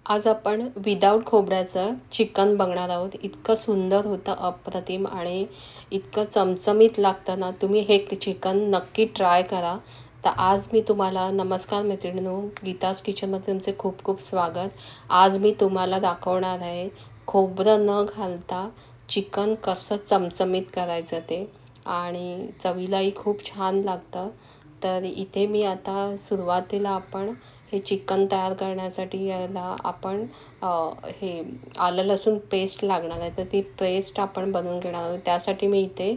आज आपण विदाऊट खोबऱ्याचं चिकन बघणार आहोत. इतकं सुंदर होतं, अप्रतिम आणि इतकं चमचमीत लागतं ना. तुम्ही हे चिकन नक्की ट्राय करा. तर आज मी तुम्हाला नमस्कार मैत्रिणींनो, गीताज किचनमध्ये तुमचे खूप खूप स्वागत. आज मी तुम्हाला दाखवणार आहे खोबरं न घालता चिकन कसं चमचमीत करायचं ते, आणि चवीलाही खूप छान लागतं. तर इथे मी आता सुरुवातीला आपण हे चिकन तयार करण्यासाठी याला आपण हे आलं लसूण पेस्ट लागणार आहे. तर ती पेस्ट आपण बनवून घेणार आहोत. त्यासाठी मी इथे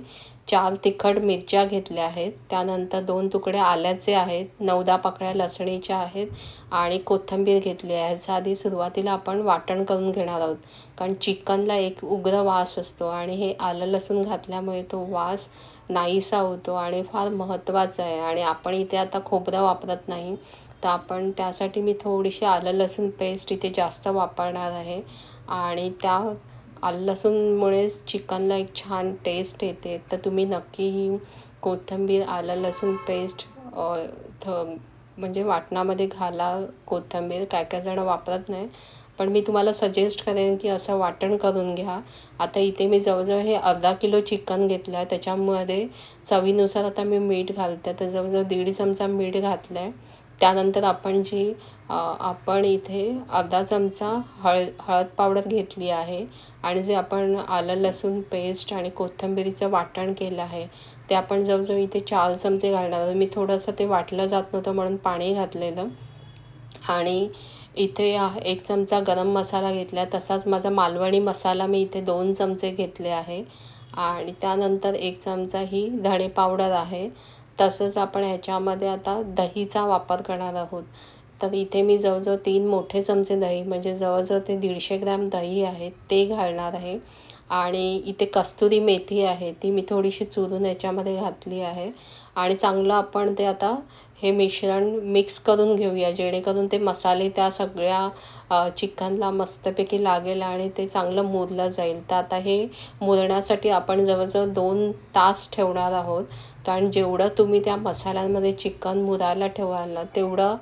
4 तिखट मिरच्या घेतल्या आहेत. त्यानंतर 2 तुकडे आल्याचे आहेत, 9-10 पाकळ्या लसणीच्या आहेत आणि कोथिंबीर घेतली आहे. ह्याच्या आधी सुरुवातीला आपण वाटण करून घेणार आहोत, कारण चिकनला एक उग्र वास असतो आणि हे आलं लसूण घातल्यामुळे तो वास नाहीसा होतो आणि फार महत्त्वाचं आहे. आणि आपण इथे आता खोबरं वापरत नाही, तर आपण त्यासाठी मी थोडीशी आलं लसूण पेस्ट इथे जास्त वापरणार आहे. आणि त्या आलं लसूणमुळेच चिकनला एक छान टेस्ट येते. तर तुम्ही नक्की ही कोथिंबीर आलं लसूण पेस्ट म्हणजे वाटणामध्ये घाला. कोथिंबीर काय काय जण वापरत नाही, पण मी तुम्हाला सजेस्ट करेन की असं वाटण करून घ्या. आता इथे मी जवळजवळ हे अर्धा किलो चिकन घेतलं आहे. त्याच्यामध्ये चवीनुसार आता मी मीठ घालते. तर जवळजवळ 1.5 चमचा मीठ घातलं आहे. त्यानंतर आपण इथे अर्धा चमचा हळद पावडर घेतली आहे. आणि जे आपण आलं लसूण पेस्ट आणि कोथिंबीरीचं वाटण केलं आहे ते आपण जवळजवळ इथे 4 चमचे घालणार आहोत. मी थोडंसं ते वाटलं जात नव्हतं म्हणून पाणी घातलेलं. आणि इथे 1 चमचा गरम मसाला घेतला. तसाच माझा मालवणी मसाला मी इथे 2 चमचे घेतले आहे. आणि त्यानंतर 1 चमचा ही धणे पावडर आहे. तसंच आपण ह्याच्यामध्ये आता दहीचा वापर करणार आहोत. तर इथे मी जवळजवळ 3 मोठे चमचे दही, म्हणजे जवळजवळ ते 150 ग्रॅम दही आहे, ते घालणार आहे. आणि इथे कस्तुरी मेथी आहे, ती मी थोडीशी चुरून याच्यामध्ये घातली आहे. आणि चांगलं आपण ते आता हे मिश्रण मिक्स करून घेऊया, जेणेकरून ते मसाले त्या सगळ्या चिकनला मस्तपैकी लागेल आणि ते चांगलं मुरलं जाईल. तर आता हे मुरण्यासाठी आपण जवळजवळ 2 तास ठेवणार आहोत. कारण जेवढं तुम्ही त्या मसाल्यांमध्ये चिकन मुरायला ठेवाल ना, तेवढं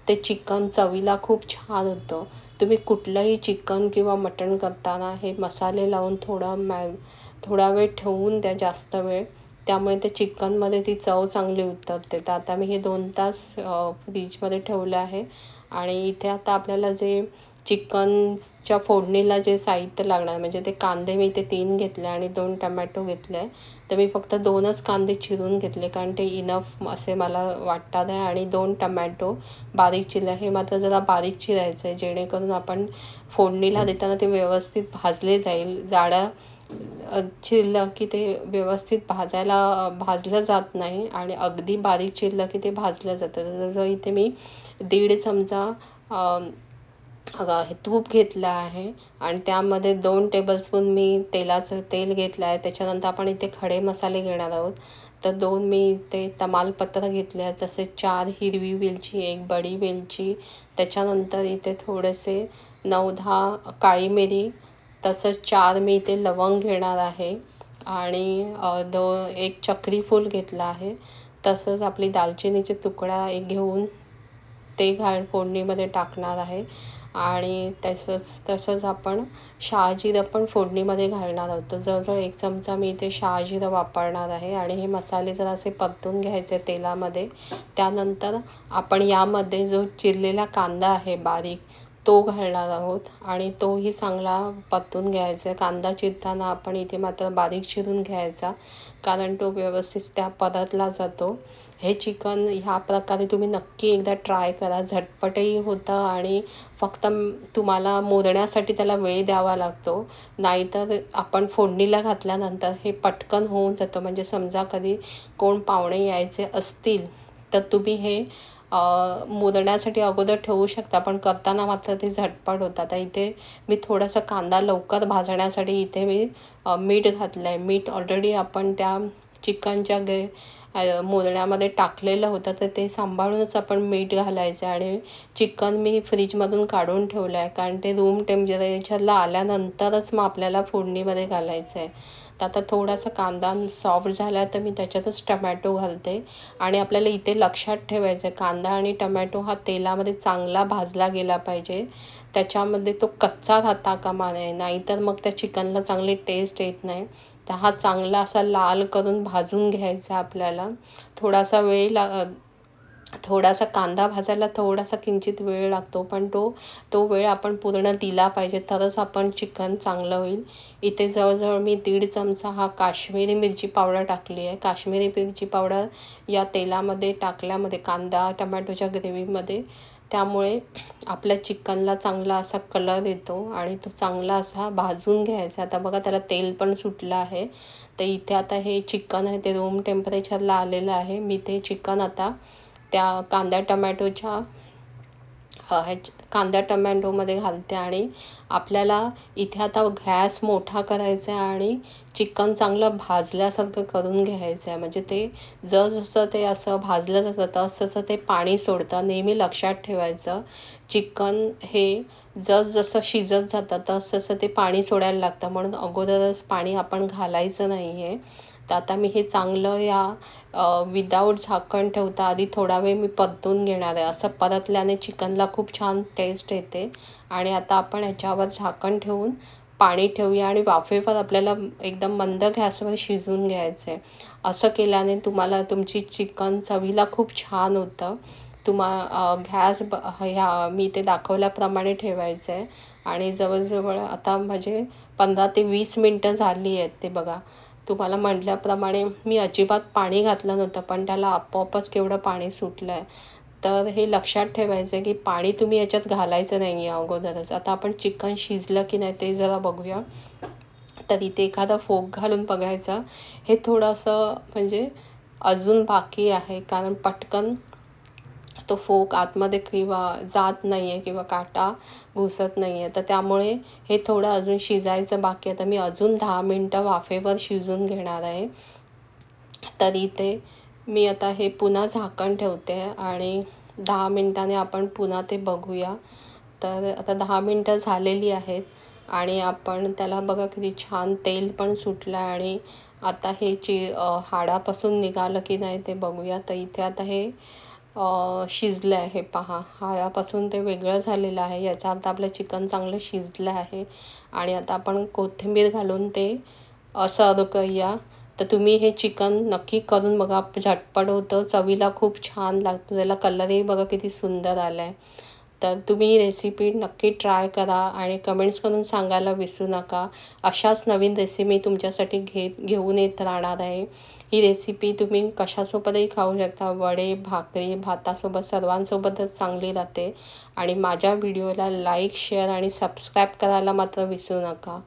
ते चिकन चवीला खूप छान होतं. तुम्ही कुठलंही चिकन किंवा मटण करताना हे मसाले लावून थोडा वेळ ठेवून द्या, जास्त वेळ. त्यामुळे ते चिकनमध्ये ती चव चांगली उतरते. तर आता मी हे 2 तास फ्रीजमध्ये ठेवलं आहे. आणि इथे आता आपल्याला जे चिकनच्या फोडणीला जे साहित्य लागणार, म्हणजे ते कांदे मी इथे 3 घेतले आणि 2 टमॅटो घेतले आहे. तर मी फक्त 2च कांदे चिरून घेतले, कारण ते इनफ असे मला वाटतात आहे. आणि 2 टमॅटो बारीक चिरले. हे मात्र जरा बारीक चिरायचं आहे, जेणेकरून आपण फोडणीला देताना ते व्यवस्थित भाजले जाईल. चिरलं की ते व्यवस्थित भाजलं जात नाही, आणि अगदी बारीक चिरलं की ते भाजलं जातं. जसं इथे मी 1.5 चमचा तूप घेतलं आहे. आणि त्यामध्ये 2 टेबलस्पून मी तेल घेतलं आहे. त्याच्यानंतर आपण इथे खडे मसाले घेणार आहोत. तर 2 मी इथे तमालपत्र घेतले आहे, तसेच 4 हिरवी वेलची, 1 बडी वेलची. त्याच्यानंतर इथे थोडेसे 9-10 काळी मिरी, तसंच 4 मी इथे लवंग घेणार आहे. आणि 1 चक्री फूल घेतला आहे. तसंच आपली दालचिनीचे तुकडा एक घेऊन ते फोडणीमध्ये टाकणार आहे. आणि तसंच आपण शहाजिरं पण फोडणीमध्ये घालणार आहोत. तर जवळजवळ 1 चमचा मी इथे शहाजिरं वापरणार आहे. आणि हे मसाले जरा असे परतून घ्यायचे तेलामध्ये. त्यानंतर आपण यामध्ये जो चिरलेला कांदा आहे बारीक, तो घालणार आहोत आणि तोही चांगला परतून घ्यायचा. कांदा चिरताना आपण इथे मात्र बारीक चिरून घ्यायचा, कारण तो व्यवस्थित त्या परतला जातो. हे चिकन ह्या प्रकारे तुम्ही नक्की एकदा ट्राय करा. झटपटही होतं आणि फक्त तुम्हाला मुरण्यासाठी त्याला वेळ द्यावा लागतो. नाहीतर आपण फोडणीला घातल्यानंतर हे पटकन होऊन जातं. म्हणजे समजा कधी कोण पाहुणे यायचे असतील, तर तुम्ही हे मुरण्यासाठी अगोदर ठेवू शकता, पण करताना मात्र ते झटपट होतं. आता इथे मी थोडासा कांदा लवकर भाजण्यासाठी इथे मी मीठ घातलं आहे. मीठ ऑलरेडी आपण त्या चिकनच्या मुरण्यामध्ये टाकलेलं होतं, तर ते सांभाळूनच आपण मीठ घालायचं. आणि चिकन मी फ्रीजमधून काढून ठेवलं आहे, कारण ते रूम टेम्परेचरला आल्यानंतरच मग आपल्याला फोडणीमध्ये घालायचं आहे. तर आता थोडासा कांदा सॉफ्ट झाला तर मी त्याच्यातच टमॅटो घालते. आणि आपल्याला इथे लक्षात ठेवायचं आहे, कांदा आणि टमॅटो हा तेलामध्ये चांगला भाजला गेला पाहिजे. त्याच्यामध्ये तो कच्चा राहता कामा नये, नाहीतर मग त्या चिकनला चांगली टेस्ट येत नाही. तर हा चांगला असा लाल करून भाजून घ्यायचा आपल्याला. थोडासा थोडासा कांदा भाजायला थोडासा किंचित वेळ लागतो, पण तो वेळ आपण पूर्ण दिला पाहिजे, तरच आपण चिकन चांगलं होईल. इथे जवळजवळ मी 1.5 चमचा हा काश्मीरी मिरची पावडर टाकली आहे. काश्मीरी मिरची पावडर या तेलामध्ये टाकल्यामध्ये कांदा टमॅटोच्या ग्रेव्हीमध्ये, त्यामुळे आपल्या चिकनला चांगला असा कलर येतो आणि तो चांगला असा भाजून घ्यायचा. आता बघा त्याला तेल पण सुटलं आहे. तर इथे आता हे चिकन आहे ते रूम टेम्परेचरला आलेलं आहे. मी ते चिकन आता त्या कांदा टमॅटोमध्ये घालते. आणि आपल्याला इथे आता गॅस मोठा करायचा आहे आणि चिकन चांगलं भाजल्यासारखं करून घ्यायचं आहे. म्हणजे ते जसं ते असं भाजलं जातं तसं ते पाणी सोडतं. नेहमी लक्षात ठेवायचं, चिकन हे जसं शिजत जातं तसं ते पाणी सोडायला लागतं, म्हणून अगोदरच पाणी आपण घालायचं नाही आहे. तर आता मी हे चांगलं विदाऊट झाकण ठेवता आधी थोडा वेळ मी परतून घेणार आहे. असं परतल्याने चिकनला खूप छान टेस्ट येते. आणि आता आपण ह्याच्यावर झाकण ठेवून पाणी ठेवूया आणि वाफेवर आपल्याला एकदम मंद गॅसवर शिजवून घ्यायचं आहे. असं केल्याने तुम्हाला तुमची चिकन चवीला खूप छान होतं. गॅस मी ते दाखवल्याप्रमाणे ठेवायचं आहे. आणि जवळजवळ आता माझे 15 ते 20 मिनटं झाली आहेत. ते बघा, तुम्हाला म्हटल्याप्रमाणे मी अजिबात पाणी घातलं नव्हतं, पण त्याला आपोआपच केवढं पाणी सुटलं आहे. तर हे लक्षात ठेवायचं आहे की पाणी तुम्ही याच्यात घालायचं नाही आहे अगोदरच. आता आपण चिकन शिजलं की नाही ते जरा बघूया. तर इथे एखादा फोक घालून बघायचा. हे थोडंसं म्हणजे अजून बाकी आहे, कारण पटकन तो फोक आतमध्ये किंवा जात नाही आहे किंवा काटा घुसत नाही आहे. तर त्यामुळे हे थोडं अजून शिजायचं बाकी आहे. तर मी अजून 10 मिनटं वाफेवर शिजून घेणार आहे. तर इथे मी आता हे पुन्हा झाकण ठेवते आणि 10 मिनटाने आपण पुन्हा ते बघूया. तर आता 10 मिनटं झालेली आहेत आणि आपण त्याला बघा किती छान तेल पण सुटलं आहे. आणि आता हे हाडापासून निघालं की नाही ते बघूया. तर इथे आता हे शिजलं आहे पहा, हाडापासून ते वेगळं झालेलं आहे, याचा अर्थ आपलं चिकन चांगलं शिजलं आहे. आणि आता आपण कोथिंबीर घालून ते सर्व करूया. तर तुम्ही हे चिकन नक्की करून बघा, झटपट होतं, चवीला खूप छान लागतं, त्याला कलरही बघा किती सुंदर आला आहे. तर तुम्ही ही रेसिपी नक्की ट्राय करा आणि कमेंट्स करून सांगायला विसरू नका. अशाच नवीन रेसिपी तुमच्यासाठी घेऊन येत राहणार आहे. ही रेसिपी तुम्ही कशासोबतही खाऊ शकता, वडे, भाकरी, भातासोबत, सर्वांसोबतच चांगली राहते. आणि माझ्या व्हिडिओला लाईक, शेअर आणि सबस्क्राईब करायला मात्र विसरू नका.